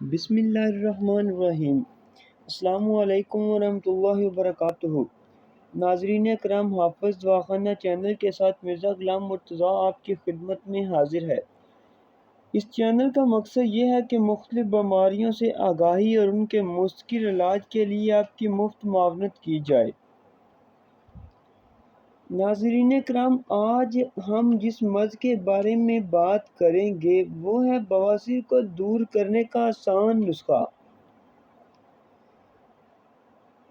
بسم اللہ الرحمن الرحیم۔ السلام علیکم ورحمۃ اللہ وبرکاتہ۔ ناظرین اکرام، حافظ دواخانہ چینل کے ساتھ مرزا غلام مرتضیٰ آپ کی خدمت میں حاضر ہے۔ اس چینل کا مقصد یہ ہے کہ مختلف بیماریوں سے آگاہی اور ان کے مؤثر علاج کے لیے آپ کی مفت معاونت کی جائے۔ ناظرین اکرام، آج ہم جس مرض کے بارے میں بات کریں گے وہ ہے بواسیر کو دور کرنے کا آسان نسخہ۔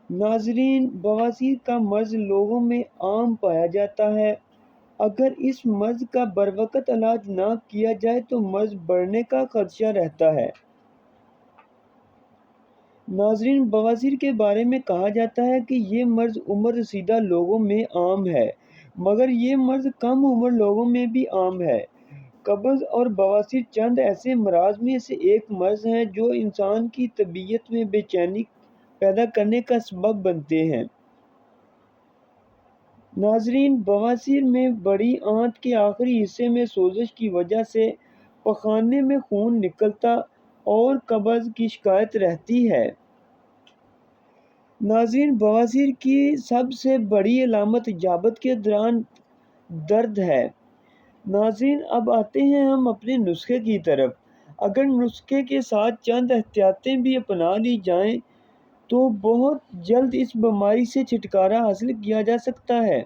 ناظرین، بواسیر کا مرض لوگوں میں عام پایا جاتا ہے۔ اگر اس مرض کا بروقت علاج نہ کیا جائے تو مرض بڑھنے کا خدشہ رہتا ہے۔ ناظرین، بواسیر کے بارے میں کہا جاتا ہے کہ یہ مرض عمر رسیدہ لوگوں میں عام ہے، مگر یہ مرض کم عمر لوگوں میں بھی عام ہے۔ قبض اور بواسیر چند ایسے امراض میں سے ایک مرض ہیں جو انسان کی طبیعت میں بے چینی پیدا کرنے کا سبب بنتے ہیں۔ ناظرین، بواسیر میں بڑی آنت کے آخری حصے میں سوزش کی وجہ سے پخانے میں خون نکلتا اور قبض کی شکایت رہتی ہے۔ ناظرین، بواسیر کی سب سے بڑی علامت اجابت کے دوران درد ہے۔ ناظرین، اب آتے ہیں ہم اپنے نسخے کی طرف۔ اگر نسخے کے ساتھ چند احتیاطیں بھی اپنا لی جائیں تو بہت جلد اس بیماری سے چھٹکارا حاصل کیا جا سکتا ہے۔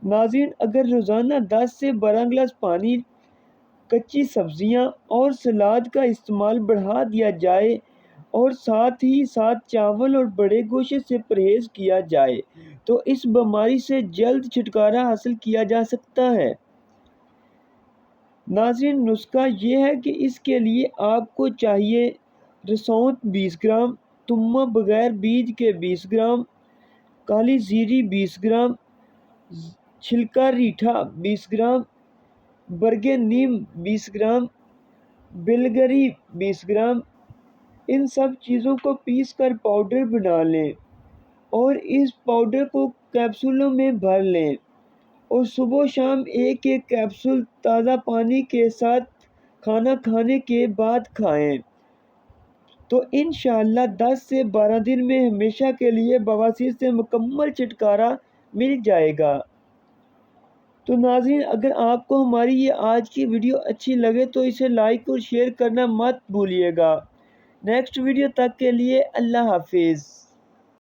ناظرین، اگر روزانہ 10 سے 12 گلاس پانی، کچی سبزیاں اور سلاد کا استعمال بڑھا دیا جائے اور ساتھ ہی ساتھ چاول اور بڑے گوشت سے پرہیز کیا جائے تو اس بیماری سے جلد چھٹکارا حاصل کیا جا سکتا ہے۔ ناظرین، نسخہ یہ ہے کہ اس کے لیے آپ کو چاہیے رسوت 20 گرام، تمہ بغیر بیج کے 20 گرام، کالی زیرہ 20 گرام، چھلکا ریٹھا 20 گرام، برگ نیم 20 گرام، بلگری 20 گرام۔ ان سب چیزوں کو پیس کر پاؤڈر بنا لیں اور اس پاؤڈر کو کیپسولوں میں بھر لیں اور صبح و شام ایک ایک کیپسول تازہ پانی کے ساتھ کھانا کھانے کے بعد کھائیں تو انشاءاللہ 10 سے 12 دن میں ہمیشہ کے لیے بواسیر سے مکمل چھٹکارا مل جائے گا۔ تو ناظرین، اگر آپ کو ہماری یہ آج کی ویڈیو اچھی لگے تو اسے لائک اور شیئر کرنا مت بھولیے گا۔ نیکسٹ ویڈیو تک کے لیے اللہ حافظ۔